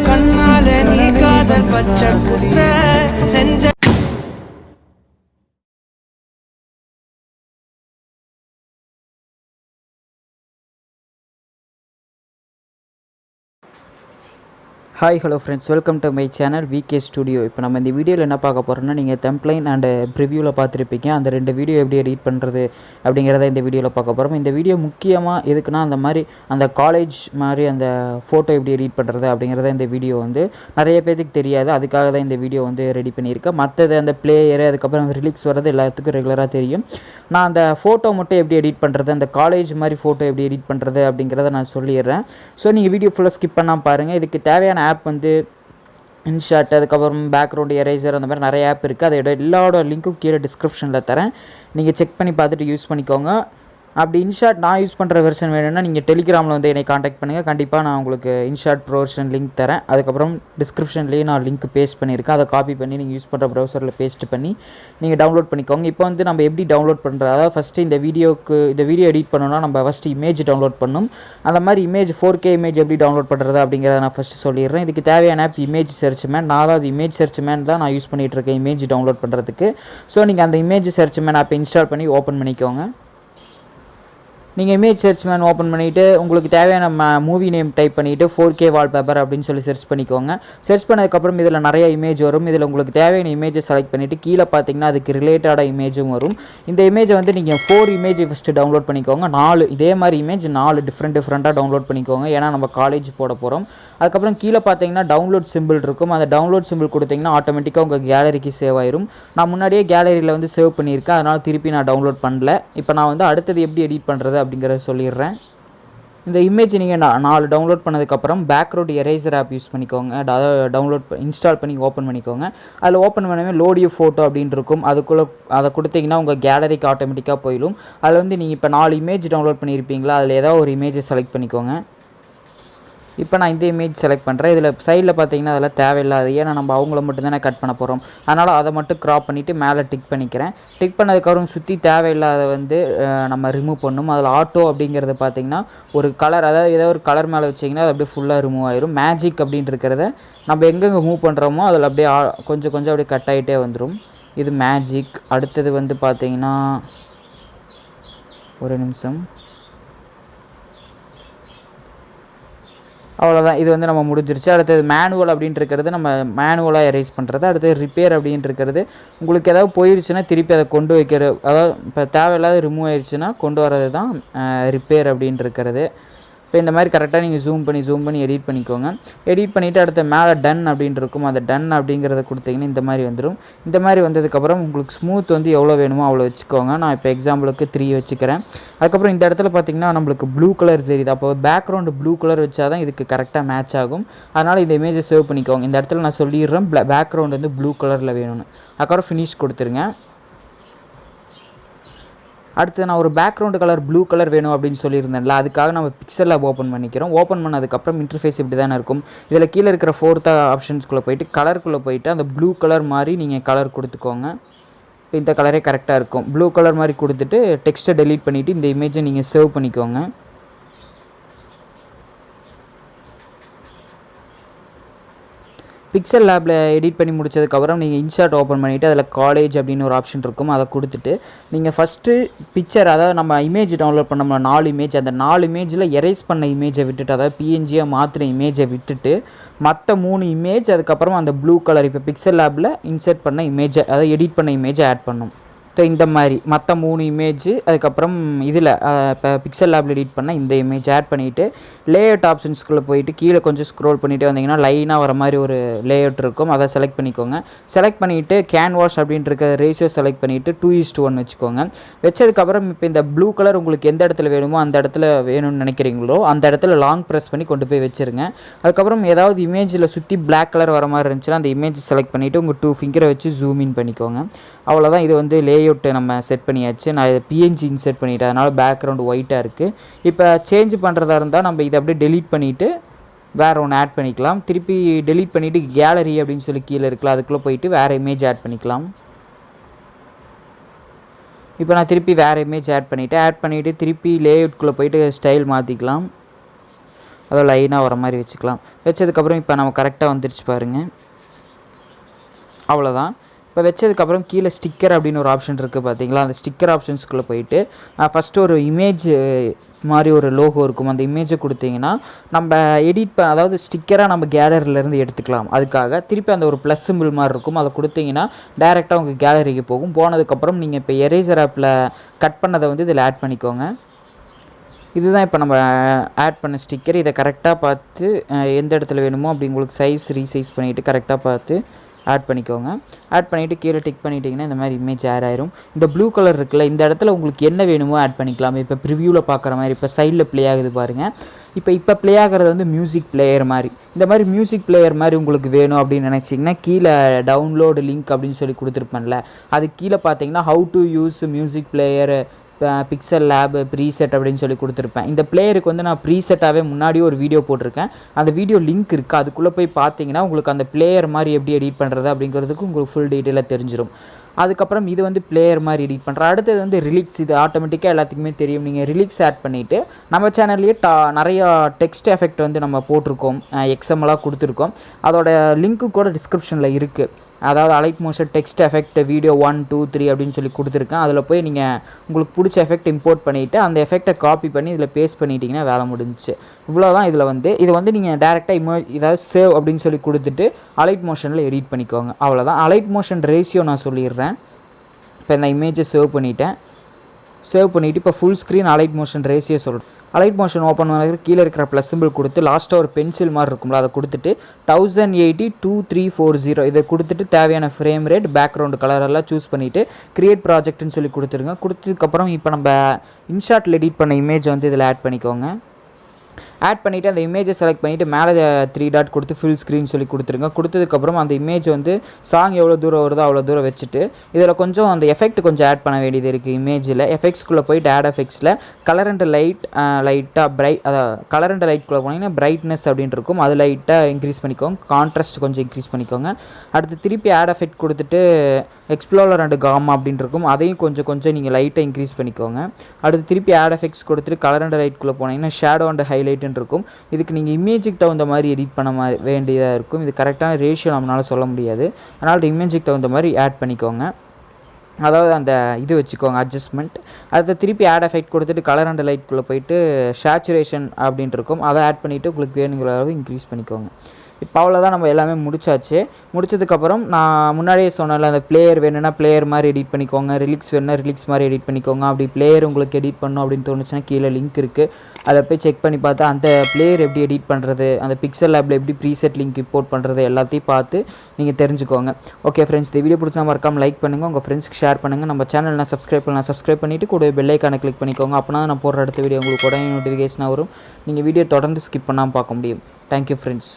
கண்ணால நீ காதல் பச்சை குத்த நெஞ்ச Hi, hello friends, welcome to my channel VK Studio. இப்போ நம்ம இந்த வீடியோவில் என்ன பார்க்க போகிறோம்னா, நீங்கள் தெம்ப்ளைன் அண்ட் ப்ரிவியூவில் பார்த்துருப்பீங்க. அந்த ரெண்டு வீடியோ எப்படி எடிட் பண்ணுறது அப்படிங்கிறத இந்த வீடியோவில் பார்க்க போகிறோம். இந்த வீடியோ முக்கியமாக எதுக்குன்னா, அந்த மாதிரி அந்த காலேஜ் மாதிரி அந்த ஃபோட்டோ எப்படி எடிட் பண்ணுறது அப்படிங்கிறத இந்த வீடியோ வந்து நிறைய பேருக்கு தெரியாது. அதுக்காக தான் இந்த வீடியோ வந்து ரெடி பண்ணியிருக்கேன். மற்றது அந்த பிளேயரு அதுக்கப்புறம் ரிலீக்ஸ் வர்றது எல்லாத்துக்கும் ரெகுலராக தெரியும். நான் அந்த ஃபோட்டோ மட்டும் எப்படி எடிட் பண்ணுறது, அந்த காலேஜ் மாதிரி ஃபோட்டோ எப்படி எடிட் பண்ணுறது அப்படிங்கிறத நான் சொல்லிடுறேன். ஸோ நீங்கள் வீடியோ ஃபுல்லாக ஸ்கிப் பண்ணாமல் பாருங்கள். இதுக்கு தேவையான ஆப் வந்து இன்ஷாட், அதுக்கப்புறம் பேக்ரவுண்ட் எரேசர், அந்த மாதிரி நிறைய ஆப் இருக்குது. அதோட எல்லாரோட லிங்க்கும் கீழே டிஸ்கிரிப்ஷனில் தரேன். நீங்கள் செக் பண்ணி பார்த்துட்டு யூஸ் பண்ணிக்கோங்க. அப்படி இன்ஷாட் நான் யூஸ் பண்ணுற வெர்ஷன் வேணும்னா நீங்கள் டெலிகிராமில் வந்து என்னை காண்டாக்ட் பண்ணுங்கள். கண்டிப்பாக நான் உங்களுக்கு இன்ஷாட் ப்ரோ வெர்ஷன் லிங்க் தரேன். அதுக்கப்புறம் டிஸ்கிரிப்ஷன்லேயே நான் லிங்க் பேஸ்ட் பண்ணியிருக்கேன். அதை காப்பி பண்ணி நீங்கள் யூஸ் பண்ணுற ப்ரௌசரில் பேஸ்ட் பண்ணி நீங்கள் டவுன்லோட் பண்ணிக்கோங்க. இப்போ வந்து நம்ம எப்படி டவுன்லோட் பண்ணுறது, அதாவது ஃபஸ்ட்டு இந்த வீடியோ எடிட் பண்ணணும்னா நம்ம ஃபஸ்ட்டு இமேஜ் டவுன்லோட் பண்ணணும். அந்த மாதிரி இமேஜ் 4K இமேஜ் எப்படி டவுன்லோட் பண்ணுறது அப்படிங்கிறத நான் ஃபஸ்ட்டு சொல்லிடுறேன். இதுக்கு தேவையான ஆப் இமேஜ் சர்ச் மேன். நான் இமேஜ் சர்ச் மேன் தான் நான் யூஸ் பண்ணிகிட்ருக்கேன் இமேஜ் டவுன்லோட் பண்ணுறதுக்கு. ஸோ நீங்கள் அந்த இமேஜ் சர்ச் மேன் ஆப்பை இன்ஸ்டால் பண்ணி ஓப்பன் பண்ணிக்கோங்க. நீங்கள் இமேஜ் சர்ச் மேன் ஓப்பன் பண்ணிவிட்டு உங்களுக்கு தேவையான மூவி நேம் டைப் பண்ணிவிட்டு 4K வால்பேப்பர் அப்படின்னு சொல்லி சர்ச் பண்ணிக்கோங்க. சர்ச் பண்ணதுக்கப்புறம் இதில் நிறைய இமேஜ் வரும். இதில் உங்களுக்கு தேவையான இமேஜை செலக்ட் பண்ணிவிட்டு கீழே பார்த்தீங்கன்னா அதுக்கு ரிலேட்டடாக இமேஜும் வரும். இந்த இமேஜை வந்து நீங்கள் 4 இமேஜ் ஃபஸ்ட்டு டவுன்லோட் பண்ணிக்கோங்க. 4 இதே மாதிரி இமேஜ் 4 டிஃப்ரெண்ட்டாக டவுன்லோட் பண்ணிக்கோங்க. ஏன்னா நம்ம காலேஜ் போட போகிறோம். அதுக்கப்புறம் கீழே பார்த்தீங்கன்னா டவுன்லோட் சிம்பிள் இருக்கும். அந்த டவுன்லோட் சிம்பிள் கொடுத்தீங்கன்னா ஆட்டோமேட்டிக்காக உங்கள் கேலரிக்கு சேவ் ஆயிரும். நான் முன்னாடியே கேலரியில் வந்து சேவ் பண்ணியிருக்கேன், அதனால் திருப்பி நான் டவுன்லோட் பண்ணல. இப்போ நான் வந்து அடுத்தது எப்படி எடிட் பண்ணுறது அப்படிங்கிறத சொல்லிடுறேன். இந்த இமேஜ் நீங்கள் 4 டவுன்லோட் பண்ணதுக்கப்புறம் பேக்ரவுண்ட் எரேசர் ஆப் யூஸ் பண்ணிக்கோங்க. அதாவது இன்ஸ்டால் பண்ணி ஓப்பன் பண்ணிக்கோங்க. அதில் ஓப்பன் பண்ணவே லோடியோ ஃபோட்டோ அப்படின்னு இருக்கும். அதை கொடுத்தீங்கன்னா உங்கள் கேலரிக்கு ஆட்டோமேட்டிக்காக போயிடும். அதில் வந்து நீங்கள் இப்போ 4 இமேஜ் டவுன்லோட் பண்ணியிருப்பீங்களா, அதில் ஏதாவது ஒரு இமேஜை செலக்ட் பண்ணிக்கோங்க. இப்போ நான் இந்த இமேஜ் செலக்ட் பண்ணுறேன். இதில் சைடில் பார்த்தீங்கன்னா அதெல்லாம் தேவையில்லாது, ஏன்னா நம்ம அவங்கள மட்டும்தானே கட் பண்ண போகிறோம். அதனால் அதை மட்டும் க்ராப் பண்ணிவிட்டு மேலே டிக் பண்ணிக்கிறேன். டிக் பண்ணதுக்கப்புறம் சுற்றி தேவையில்லாத வந்து நம்ம ரிமூவ் பண்ணணும். அதில் ஆட்டோ அப்படிங்கிறது பார்த்திங்கன்னா ஒரு கலர், அதாவது ஏதோ ஒரு கலர் மேலே வச்சிங்கன்னா அது அப்படியே ஃபுல்லாக ரிமூவ் ஆயிரும். மேஜிக் அப்படின்றத நம்ம எங்கெங்கே மூவ் பண்ணுறோமோ அதில் அப்படியே கொஞ்சம் அப்படியே கட் ஆகிட்டே வந்துடும். இது மேஜிக். அடுத்தது வந்து பார்த்திங்கன்னா ஒரு நிமிஷம், அவ்வளோதான். இது வந்து நம்ம முடிஞ்சிருச்சு. அடுத்தது மேனுவல் அப்படின்றது நம்ம மேனுவலாக எரேஸ் பண்ணுறது. அடுத்தது ரிப்பேர் அப்படின்றது உங்களுக்கு ஏதாவது போயிடுச்சுன்னா திருப்பி அதை கொண்டு வைக்கிற, அதாவது இப்போ தேவையில்லாத ரிமூவ் ஆயிடுச்சுன்னா கொண்டு வரது தான் ரிப்பேர் அப்படின்றது. இப்போ இந்த மாதிரி கரெக்டாக நீங்கள் ஜூம் பண்ணி எடிட் பண்ணிக்கோங்க. எடிட் பண்ணிவிட்டு அடுத்த மேலே டன் அப்படின்னு இருக்கும். அந்த டன் அப்படிங்கிறத கொடுத்தீங்கன்னா இந்த மாதிரி வந்துடும். இந்த மாதிரி வந்ததுக்கப்புறம் உங்களுக்கு ஸ்மூத் வந்து எவ்வளோ வேணுமோ அவ்வளோ வச்சுக்கோங்க. நான் இப்போ எக்ஸாம்பிளுக்கு 3 வச்சுக்கிறேன். அதுக்கப்புறம் இந்த இடத்துல பார்த்திங்கன்னா நம்மளுக்கு ப்ளூ கலர் தெரியுது. அப்போ பேக்ரவுண்டு ப்ளூ கலர் வச்சா தான் இதுக்கு கரெக்டாக மேட்ச் ஆகும். அதனால் இந்த இமேஜை சேவ் பண்ணிக்கோங்க. இந்த இடத்துல நான் சொல்லிடுறேன் பேக்ரவுண்ட் வந்து ப்ளூ கலரில் வேணும்னு. அதுக்கப்புறம் ஃபினிஷ் கொடுத்துருங்க. அடுத்து நான் ஒரு பேக்ரவுண்டு கலர் ப்ளூ கலர் வேணும் அப்படின்னு சொல்லியிருந்தேன்ல, அதுக்காக நம்ம பிக்சல்லாப் ஓப்பன் பண்ணிக்கிறோம். ஓப்பன் பண்ணதுக்கப்புறம் இன்டர்ஃபேஸ் இப்படி தானே இருக்கும். இதில் கீழே இருக்கிற 4th ஆப்ஷன்ஸ்குள்ளே போயிட்டு கலருக்குள்ளே போயிட்டு அந்த ப்ளூ கலர் மாதிரி நீங்கள் கலர் கொடுத்துக்கோங்க. இப்போ இந்த கலரே கரெக்டாக இருக்கும். ப்ளூ கலர் மாதிரி கொடுத்துட்டு டெக்ஸ்ட்டை டெலீட் பண்ணிவிட்டு இந்த இமேஜை நீங்கள் சேவ் பண்ணிக்கோங்க. பிக்சல்லாப்பில் எடிட் பண்ணி முடிச்சதுக்கப்புறம் நீங்கள் இன்ஷாட் ஓப்பன் பண்ணிவிட்டு அதில் காலேஜ் அப்படின்னு ஒரு ஆப்ஷன் இருக்கும். அதை கொடுத்துட்டு நீங்கள் ஃபஸ்ட்டு பிக்சர், அதாவது நம்ம இமேஜ் டவுன்லோட் பண்ண 4 இமேஜ், அந்த 4 இமேஜில் எரேஸ் பண்ண இமேஜை விட்டுட்டு, அதாவது பிஎன்ஜியாக மாற்றின இமேஜை விட்டுட்டு மற்ற 3 இமேஜ், அதுக்கப்புறம் அந்த ப்ளூ கலர் இப்போ பிக்சல்லாப்பில் இன்சர்ட் பண்ண இமேஜை, அதாவது எடிட் பண்ண இமேஜை ஆட் பண்ணணும். ஸோ இந்த மாதிரி மற்ற 3 இமேஜ், அதுக்கப்புறம் இதில் இப்போ பிக்சல்லாப்பில் எடிட் பண்ண இந்த இமேஜ் ஆட் பண்ணிவிட்டு லேஅவுட் ஆப்ஷன்ஸ்குள்ளே போயிட்டு கீழே கொஞ்சம் ஸ்க்ரோல் பண்ணிவிட்டு வந்தீங்கன்னா லைனாக வர மாதிரி ஒரு லேஅவுட் இருக்கும். அதை செலக்ட் பண்ணிக்கோங்க. செலக்ட் பண்ணிவிட்டு கேன்வாஸ் அப்படின்ற ரேஷியோ செலக்ட் பண்ணிவிட்டு 2:1 வச்சுக்கோங்க. வச்சதுக்கப்புறம் இப்போ இந்த ப்ளூ கலர் உங்களுக்கு எந்த இடத்துல வேணுமோ அந்த இடத்துல வேணும்னு நினைக்கிறீங்களோ அந்த இடத்துல லாங் ப்ரெஸ் பண்ணி கொண்டு போய் வச்சுருங்க. அதுக்கப்புறம் ஏதாவது இமேஜில் சுற்றி பிளாக் கலர் வர மாதிரி இருந்துச்சுன்னா அந்த இமேஜ் செலக்ட் பண்ணிவிட்டு உங்கள் 2 ஃபிங்கரை வச்சு ஜூம் இன் பண்ணிக்கோங்க. அவ்வளோதான். இது வந்து லேஅவுட்டு நம்ம செட் பண்ணியாச்சு. நான் இதை பிஎன்ஜி இன்செர்ட் பண்ணிவிட்டேன், அதனால் பேக்ரவுண்டு ஒயிட்டாக இருக்குது. இப்போ சேஞ்ச் பண்ணுறதா இருந்தால் நம்ம இதை அப்படியே டெலீட் பண்ணிவிட்டு வேறு ஒன்று ஆட் பண்ணிக்கலாம். திருப்பி டெலீட் பண்ணிவிட்டு கேலரி அப்படின்னு சொல்லி கீழே இருக்கலாம், அதுக்குள்ளே போயிட்டு வேறு இமேஜ் ஆட் பண்ணிக்கலாம். இப்போ நான் திருப்பி வேறு இமேஜ் ஆட் பண்ணிவிட்டு திருப்பி லேஅவுட்குள்ளே போயிட்டு ஸ்டைல் மாற்றிக்கலாம். அதோ லைனாக வர மாதிரி வச்சுக்கலாம். வச்சதுக்கப்புறம் இப்போ நம்ம கரெக்டாக வந்துருச்சு பாருங்கள். அவ்வளோதான். இப்போ வச்சதுக்கப்புறம் கீழே ஸ்டிக்கர் அப்படின்னு ஒரு ஆப்ஷன் இருக்குது பார்த்தீங்களா, அந்த ஸ்டிக்கர் ஆப்ஷன்ஸ்குள்ளே போயிட்டு ஃபஸ்ட்டு ஒரு இமேஜ் மாதிரி ஒரு லோகோ இருக்கும். அந்த இமேஜை கொடுத்தீங்கன்னா நம்ம அதாவது ஸ்டிக்கராக நம்ம கேலரியிலேருந்து எடுத்துக்கலாம். அதுக்காக திருப்பி அந்த ஒரு ப்ளஸ் சிம்பிள் மாதிரி இருக்கும், அதை கொடுத்தீங்கன்னா டைரெக்டாக உங்கள் கேலரிக்கு போகும். போனதுக்கப்புறம் நீங்கள் இப்போ எரேசர் ஆப்பில் கட் பண்ணதை வந்து இதில் ஆட் பண்ணிக்கோங்க. இதுதான் இப்போ நம்ம ஆட் பண்ண ஸ்டிக்கர். இதை கரெக்டாக பார்த்து எந்த இடத்துல வேணுமோ அப்படி உங்களுக்கு சைஸ் ரீசைஸ் பண்ணிவிட்டு கரெக்டாக பார்த்து ஆட் பண்ணிக்கோங்க. ஆட் பண்ணிவிட்டு கீழே டிக் பண்ணிட்டீங்கன்னா இந்த மாதிரி இமேஜ் ஆட் ஆயிரும். இந்த ப்ளூ கலர் இருக்குல்ல, இந்த இடத்துல உங்களுக்கு என்ன வேணுமோ ஆட் பண்ணிக்கலாம். இப்போ ப்ரிவியூவில் பார்க்குற மாதிரி இப்போ சைடில் ப்ளே ஆகுது பாருங்கள். இப்போ ப்ளே ஆகிறது வந்து மியூசிக் பிளேயர் மாதிரி. இந்த மாதிரி மியூசிக் பிளேயர் மாதிரி உங்களுக்கு வேணும் அப்படின்னு நினச்சிங்கன்னா கீழே டவுன்லோடு லிங்க் அப்படின்னு சொல்லி கொடுத்துருப்பேன்ல, அது கீழே பார்த்தீங்கன்னா how to use music player Pixellap preset அப்படின்னு சொல்லி கொடுத்துருப்பேன். இந்த பிளேயருக்கு வந்து நான் ப்ரீசெட்டாகவே முன்னாடியே ஒரு வீடியோ போட்டிருக்கேன். அந்த வீடியோ லிங்க் இருக்குது, அதுக்குள்ளே போய் பார்த்தீங்கன்னா உங்களுக்கு அந்த பிளேயர் மாதிரி எப்படி எடிட் பண்ணுறது அப்படிங்கிறதுக்கு உங்களுக்கு ஃபுல் டீட்டெயிலாக தெரிஞ்சிடும். அதுக்கப்புறம் இது வந்து பிளேயர் மாதிரி எடிட் பண்ணுறேன். அடுத்தது வந்து ரிலிக்ஸ். இது ஆட்டோமேட்டிக்காக எல்லாத்துக்குமே தெரியும். நீங்கள் ரிலிக்ஸ் ஆட் பண்ணிவிட்டு நம்ம சேனல்லையே நிறையா டெக்ஸ்ட் எஃபெக்ட் வந்து நம்ம போட்டிருக்கோம், எக்ஸ்எம்எல்லாக கொடுத்துருக்கோம். அதோட லிங்க்கு கூட டிஸ்கிரிப்ஷனில் இருக்குது. அதாவது allied motion text effect video 1, 2, 3 அப்படின்னு சொல்லி கொடுத்துருக்கேன். அதில் போய் நீங்கள் உங்களுக்கு பிடிச்ச எஃபெக்ட் இம்போர்ட் பண்ணிவிட்டு அந்த எஃபெக்டை காப்பி பண்ணி இதில் பேஸ்ட் பண்ணிட்டீங்கன்னா வேலை முடிஞ்சிச்சு. இவ்வளோதான். இதில் வந்து இது வந்து நீங்கள் டேரெக்டாக இதாவது சேவ் அப்படின்னு சொல்லி கொடுத்துட்டு அலைட் மோஷனில் எடிட் பண்ணிக்கோங்க. அவ்வளோதான். அலைட் மோஷன் ரேஷியோ நான் சொல்லிடுறேன். இப்போ இந்த இமேஜை சேவ் பண்ணிவிட்டேன். சேவ் பண்ணிவிட்டு இப்போ full screen allied motion ratio சொல்கிறேன். அலைட் மோஷன் ஓப்பன் பண்ண கீழே இருக்கிற ப்ளஸ் சிம்பிள் கொடுத்து லாஸ்ட்டாக ஒரு பென்சில் மாதிரி இருக்கும்ல, அதை கொடுத்துட்டு 1080x2340 இதை கொடுத்துட்டு தேவையான ஃப்ரேம் ரேட் பேக்ரவுண்டு கலர் எல்லாம் சூஸ் பண்ணிவிட்டு க்ரியேட் ப்ராஜெக்ட்னு சொல்லி கொடுத்துருங்க. கொடுத்ததுக்கப்புறம் இப்போ நம்ம இன்ஷாட்டில் எடிட் பண்ண இமேஜ் வந்து இதில் ஆட் பண்ணிக்கோங்க. ஆட் பண்ணிவிட்டு அந்த இமேஜை செலக்ட் பண்ணிவிட்டு மேலே 3 டாட் கொடுத்து ஃபுல் ஸ்க்ரீன் சொல்லி கொடுத்துருங்க. கொடுத்ததுக்கப்புறம் அந்த இமேஜ் வந்து சாங் எவ்வளோ தூரம் வருதோ அவ்வளோ தூரம் வச்சுட்டு இதில் கொஞ்சம் அந்த எஃபெக்ட் கொஞ்சம் ஆட் பண்ண வேண்டியது இருக்குது. இமேஜில் எஃபெக்ட்ஸ்குள்ளே போயிட்டு ஆட் எஃபெக்ட்ஸில் கலர் அண்ட் லைட் லைட்டாக கலர் அண்ட் லைட்குள்ளே போனீங்கன்னா பிரைட்னஸ் அப்படின்னு இருக்கும், அது லைட்டாக இன்க்ரீஸ் பண்ணிக்கோங்க. கான்ட்ராஸ்ட் கொஞ்சம் இன்க்ரீஸ் பண்ணிக்கோங்க. அடுத்து திருப்பி ஆட் எஃபெக்ட் கொடுத்துட்டு எக்ஸ்ப்ளோரர் அண்ட் காமா அப்படின்னு இருக்கும், அதையும் கொஞ்சம் நீங்கள் லைட்டாக இன்க்ரீஸ் பண்ணிக்கோங்க. அடுத்து திருப்பி ஆட் எஃபெக்ட்ஸ் கொடுத்துட்டு கலர் அண்ட் லைட்குள்ளே போனீங்கன்னா ஷேடோ அண்ட் ஹைலைட் இருக்கும். இதுக்கு நீங்கள் இமேஜுக்கு தகுந்த மாதிரி எடிட் பண்ண வேண்டியதாக இருக்கும். இது கரெக்டான ரேஷியோ நம்மளால் சொல்ல முடியாது, அதனால் இமேஜுக்கு தகுந்த மாதிரி ஆட் பண்ணிக்கோங்க. அதாவது அந்த இது வச்சுக்கோங்க அட்ஜஸ்ட்மெண்ட். அடுத்து திருப்பி ஆட் எஃபெக்ட் கொடுத்துட்டு கலர் அண்ட் லைட்குள்ளே போயிட்டு சேச்சுரேஷன் அப்படின்ட்டு இருக்கும், அதை ஆட் பண்ணிவிட்டு உங்களுக்கு வேணுங்கிற அளவு இன்க்ரீஸ் பண்ணிக்கோங்க. இப்போ அவ்வளோதான், நம்ம எல்லாமே முடிச்சாச்சு. முடிச்சதுக்கப்புறம் நான் முன்னாடியே சொன்னேன்ல, அந்த பிளேயர் வேணும்னா பிளேயர் மாதிரி எடிட் பண்ணிக்கோங்க, ரிலிக்ஸ் வேணும்னா ரிலிக்ஸ் மாதிரி எடிட் பண்ணிக்கோங்க. அப்படி பிளேயர் உங்களுக்கு எடிட் பண்ணணும் அப்படின்னு தோணுச்சுன்னா கீழே லிங்க் இருக்குது, அதை போய் செக் பண்ணி பார்த்தா அந்த பிளேயர் எப்படி எடிட் பண்ணுறது, அந்த Pixellapல எப்படி ப்ரீசெட் லிங்க் இம்போர்ட் பண்ணுறது எல்லாத்தையும் பார்த்து நீங்கள் தெரிஞ்சுக்கோங்க. ஓகே ஃப்ரெண்ட்ஸ், இந்த வீடியோ பிடிச்சா மறக்காம லைக் பண்ணுங்கள், உங்கள் ஃப்ரெண்ட்ஸ்க்கு ஷேர் பண்ணுங்கள். நம்ம சேனல் சப்ஸ்கிரைப் பண்ணிவிட்டு கூட பெல் ஐக்கானை கிளிக் பண்ணிக்கோங்க. அப்போனா நான் போடுற அடுத்த வீடியோ உங்களுக்கு உடனே நோட்டிஃபிகேஷனாக வரும். நீங்கள் வீடியோ தொடர்ந்து ஸ்கிப் பண்ணாமல் பார்க்க முடியும். Thank you friends.